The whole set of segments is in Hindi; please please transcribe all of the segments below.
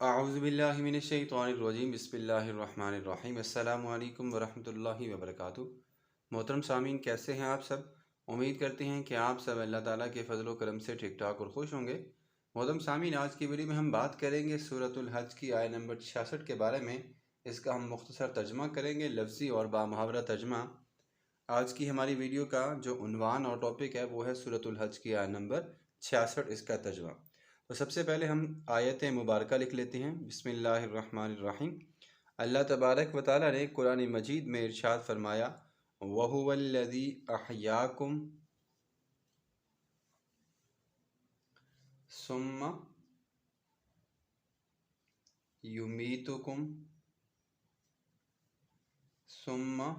अऊज़ुबिल्लाहि मिनश्शैतानिर्रजीम बिस्मिल्लाहिर्रहमानिर्रहीम अस्सलामु अलैकुम वरहमतुल्लाहि वबरकातुहू। मोहतरम सामीन, कैसे हैं आप सब? उम्मीद करते हैं कि आप सब अल्लाह ताला के फ़ज़ल व करम से ठीक ठाक और खुश होंगे। मोहतरम सामीन, आज की वीडियो में हम बात करेंगे सूरतुल हज की आयत नंबर 66 के बारे में। इसका हम मुख्तसर तर्जमा करेंगे, लफ्ज़ी और बामुहावरा तर्जमा। आज की हमारी वीडियो का जो उन्वान और टॉपिक है वो है सूरतुल हज की आयत नंबर 66, इसका तर्जमा। तो सबसे पहले हम आयत मुबारक लिख लेते हैं। बिस्मिल्लाहिर्रहमानिर्रहीम। अल्लाह तबारक व तआला ने कुरान मजीद में इरशाद फरमाया, वहुवल्लज़ी अहयाकुम सुम्मा युमीतुकुम सुम्मा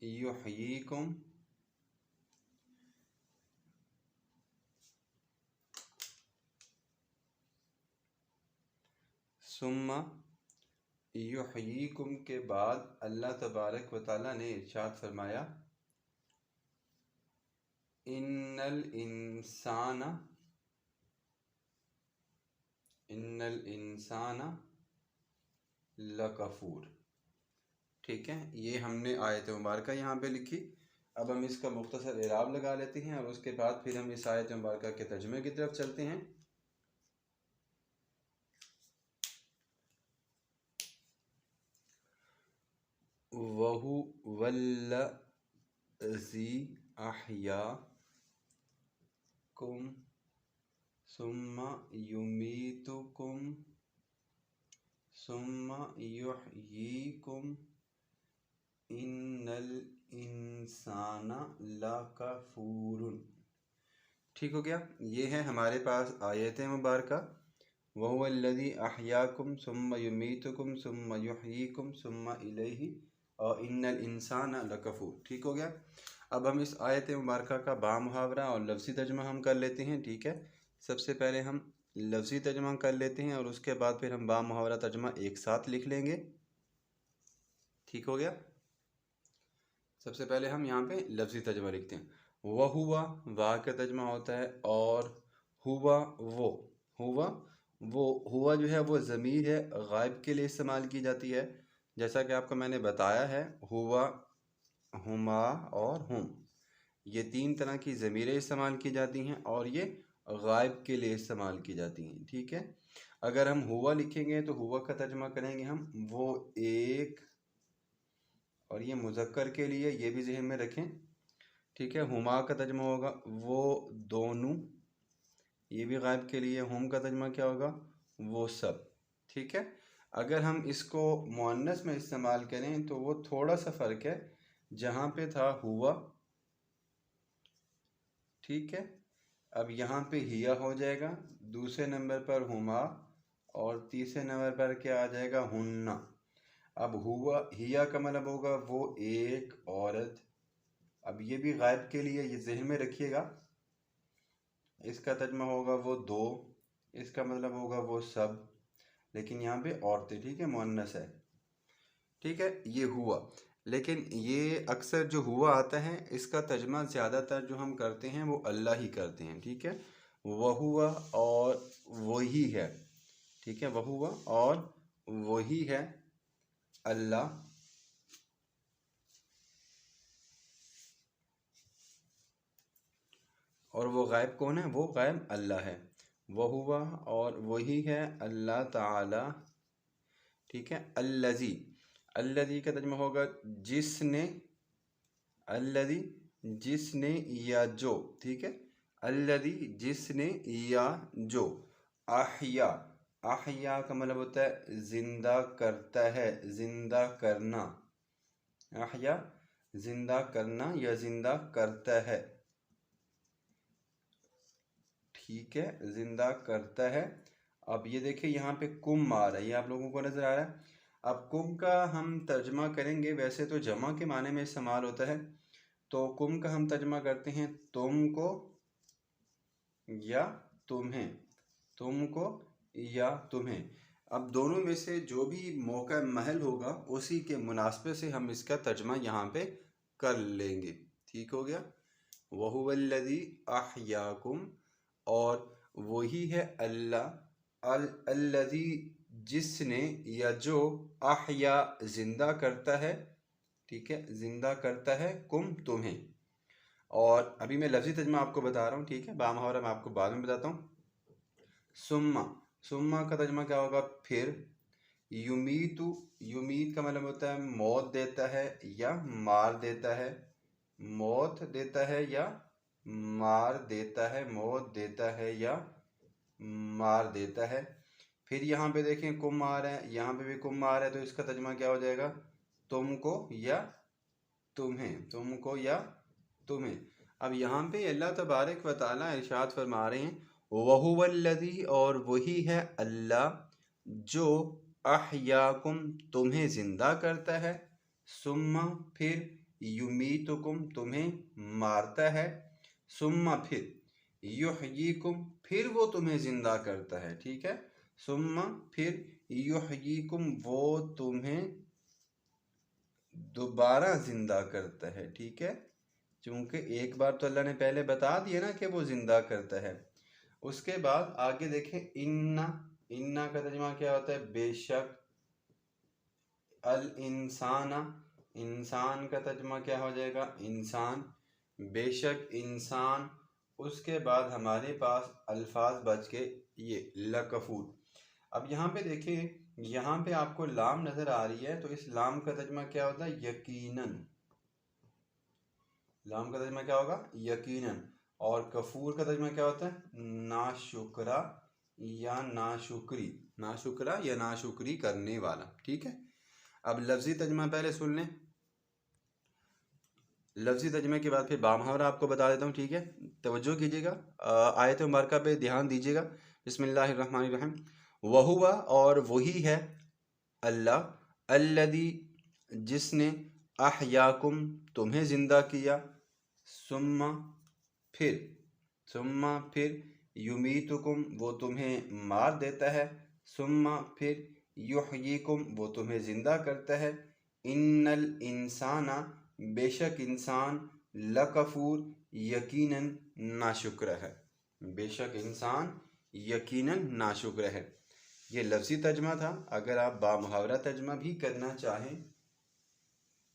युहयीकुम सुम्मा युहयीकुम के बाद अल्लाह तबारक व तआला ने इरशाद फरमाया, इन्नल इंसाना लकफूर। ठीक है, ये हमने आयत मुबारक यहाँ पे लिखी। अब हम इसका मुख्तसर इराब लगा लेते हैं और उसके बाद फिर हम इस आयत मुबारक के तर्जुमे की तरफ चलते हैं। वहुवल्लज़ी अहयाकुम सुम्मा युमीतुकुम सुम्मा युहयीकुम इन्नल इंसाना लकफूरुन। ठीक हो गया। ये है हमारे पास आयत मुबारक। वहुवल्लज़ी अहयाकुम सुम्मा युमीतुकुम सुम्मा युहयीकुम सुम्मा इलैहि और इन्नल इंसाना लकफूर। ठीक हो गया। अब हम इस आयत मुबारक का बामुहावरा और लफ्ज़ी तर्जुमा हम कर लेते हैं। ठीक है, सबसे पहले हम लफ्ज़ी तर्जुमा कर लेते हैं और उसके बाद फिर हम बामुहावरा तर्जुमा एक साथ लिख लेंगे। ठीक हो गया। सबसे पहले हम यहाँ पे लफ्ज़ी तर्जुमा लिखते हैं। वह हुआ, वाह का तर्जुमा होता है, और हुआ वो। हुआ वो, हुआ जो है वो ज़मीर है, गायब के लिए इस्तेमाल की जाती है। जैसा कि आपको मैंने बताया है, हुआ, हुमा और हुम, ये तीन तरह की ज़मीरें इस्तेमाल की जाती हैं और ये गायब के लिए इस्तेमाल की जाती हैं। ठीक है, अगर हम हुआ लिखेंगे तो हुआ का तर्जुमा करेंगे हम वो एक, और ये मुज़क्कर के लिए, ये भी ज़हन में रखें। ठीक है, हुमा का तर्जुमा होगा वो दोनों, ये भी गायब के लिए। हुम का तर्जुमा क्या होगा? वो सब। ठीक है, अगर हम इसको मुअन्नस में इस्तेमाल करें तो वो थोड़ा सा फ़र्क है। जहाँ पे था हुआ, ठीक है, अब यहाँ पे हिया हो जाएगा, दूसरे नंबर पर हुमा और तीसरे नंबर पर क्या आ जाएगा? हुन्ना। अब हुआ, हिया का मतलब होगा वो एक औरत। अब ये भी गायब के लिए, ये जहन में रखिएगा। इसका तर्जुमा होगा वो दो, इसका मतलब होगा वो सब, लेकिन यहाँ पे औरतें। ठीक है, मुअन्नस है। ठीक है, ये हुआ। लेकिन ये अक्सर जो हुआ आता है, इसका तर्जुमा ज़्यादातर जो हम करते हैं वो अल्लाह ही करते हैं। ठीक है, वह हुआ और वही है। ठीक है, वह हुआ और वही है अल्लाह। और वो गायब कौन है? वो गायब अल्लाह है। वह हुआ और वही है अल्लाह ताला। ठीक है, अल्लज़ी, अल्लज़ी का तर्जुमा होगा जिसने, अल्लज़ी जिसने या जो। ठीक है, अल्लज़ी जिसने या जो। अहया, अहया का मतलब होता है जिंदा करता है, जिंदा करना। अहया जिंदा करना या जिंदा करता है। ठीक है, जिंदा करता है। अब ये देखिए यहाँ पे कुम आ रहा है, ये आप लोगों को नजर आ रहा है। अब कुम का हम तर्जमा करेंगे, वैसे तो जमा के माने में इस्तेमाल होता है, तो कुम का हम तर्जमा करते हैं तुमको या तुम्हें, तुमको या तुम्हें। अब दोनों में से जो भी मौका महल होगा उसी के मुनासबे से हम इसका तर्जमा यहाँ पे कर लेंगे। ठीक हो गया। वहुवल्लज़ी अहयाकुम, और वही है अल्लाह अल्लज़ी जिसने, या जो, अहया जिंदा करता है, ठीक है, जिंदा करता है, कुम तुम्हें। और अभी मैं लफ्ज़ी तर्जुमा आपको बता रहा हूँ, ठीक है, बामुहावरा मैं आपको बाद में बताता हूँ। सुम्मा, सुम्मा का तर्जुमा क्या होगा? फिर। युमीतु, युमीत का मतलब होता है मौत देता है या मार देता है, मौत देता है या मार देता है, मौत देता है या मार देता है। फिर यहाँ पे देखें कुम आ रहा है, यहाँ पे भी कुम आ रहा है, तो इसका तर्जुमा क्या हो जाएगा? तुमको या तुम्हें, तुमको या तुम्हें। अब यहाँ पे अल्लाह तबारक व तआला इरशाद फरमा रहे हैं, वहुवल्लज़ी, और वही है अल्लाह, जो अहयाकुम तुम्हें जिंदा करता है, सुम्मा फिर, युमीतुकुम तुम्हें मारता है, सुम्मा फिर, युहयीकुम फिर वो तुम्हें जिंदा करता है, ठीक है, सुम्मा फिर, युहयीकुम वो तुम्हें दोबारा जिंदा करता है, ठीक है। क्योंकि एक बार तो अल्लाह ने पहले बता दिया ना कि वो जिंदा करता है। उसके बाद आगे देखें, इन्ना, इन्ना का तर्जुमा क्या होता है? बेशक। अल इंसाना, इंसान का तर्जुमा क्या हो जाएगा? इंसान, बेशक इंसान। उसके बाद हमारे पास अल्फाज बच के ये लकफूर। अब यहाँ पे देखिए, यहाँ पे आपको लाम नज़र आ रही है, तो इस लाम का तर्जुमा क्या होता है? यकीनन। लाम का तर्जुमा क्या होगा? यकीनन। और कफूर का तर्जुमा क्या होता है? नाशुक्रा या नाशुक्री, नाशुक्रा या नाशुक्री करने वाला, ठीक है। अब लफ्ज़ी तर्जुमा पहले सुन लें, लफ्ज़ी तर्जुमे के बाद फिर बामुहावरा आपको बता देता हूँ, ठीक है। तवज्जो कीजिएगा, आयत मुबारका पे ध्यान दीजिएगा। बिस्मिल्लाहिर्रहमानिर्रहीम। वहुवा, और वही है अल्लाह, अल्लदी जिसने, अहयाकुम तुम्हें ज़िंदा किया, सुम्मा फिर, सुम्मा फिर, युमीतुकुम वो तुम्हें मार देता है, सुम्मा फिर, युहयीकुम वो तुम्हें ज़िंदा करता है, इन्नल इंसाना बेशक इंसान, लकफूर यकीनन नाशुक्र है, बेशक इंसान यकीनन नाशुक्र है। ये लफ्ज़ी तर्जमा था। अगर आप बामुहावरा तर्जमा भी करना चाहें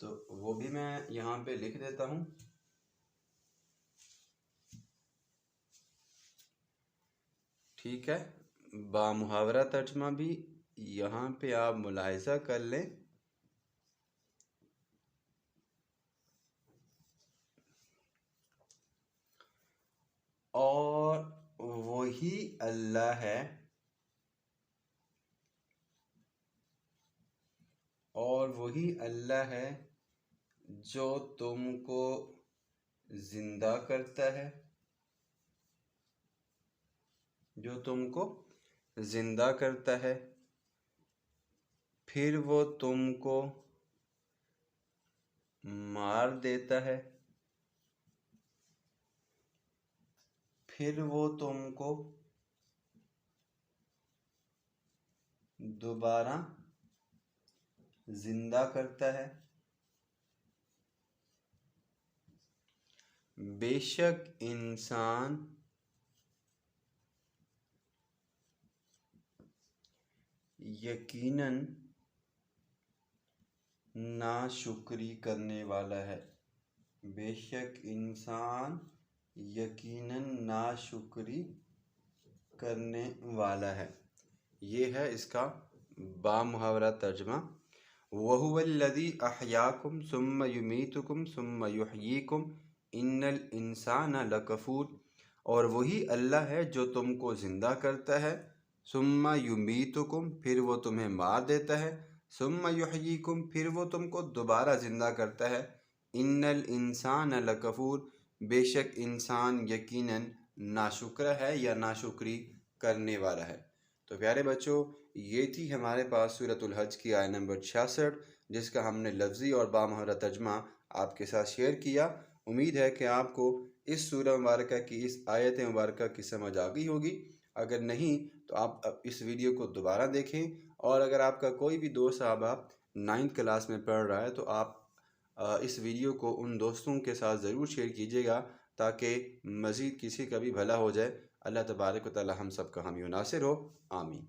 तो वो भी मैं यहाँ पे लिख देता हूँ। ठीक है, बामुहावरा तर्जमा भी यहाँ पे आप मुलाहिज़ा कर लें। और वही अल्लाह है, और वही अल्लाह है जो तुमको जिंदा करता है, जो तुमको जिंदा करता है, फिर वो तुमको मार देता है, फिर वो तुमको दोबारा जिंदा करता है। बेशक इंसान यकीनन नाशुक्री करने वाला है, बेशक इंसान यकीनन नाशुक्री करने वाला है। ये है इसका बामुहावरा तर्जमा। वहुवल्लज़ी अहयाकुम सुम्मा युमीतुकुम सुम्मा युहयीकुम इन्नल इंसाना लकफूर, और वही अल्लाह है जो तुमको ज़िंदा करता है, सुम्मा युमीतुकुम फिर वो तुम्हें मार देता है, सुम्मा युहयीकुम फिर वो तुमको दोबारा ज़िंदा करता है, इन्नल इंसान लकफूर बेशक इंसान यकीनन नाशुक्र है या नाशुक्री करने वाला है। तो प्यारे बच्चों, ये थी हमारे पास सूरतुल हज की आयत नंबर 66, जिसका हमने लफ्ज़ी और बामुहावरा तर्जमा आपके साथ शेयर किया। उम्मीद है कि आपको इस सूरह मुबारक की, इस आयत मुबारक की समझ आ गई होगी। अगर नहीं तो आप इस वीडियो को दोबारा देखें, और अगर आपका कोई भी दोस्त आप 9th क्लास में पढ़ रहा है तो आप इस वीडियो को उन दोस्तों के साथ ज़रूर शेयर कीजिएगा, ताकि मज़ीद किसी का भी भला हो जाए। अल्लाह तबारक व तआला हम सब का हामी नासिर हो। आमीन।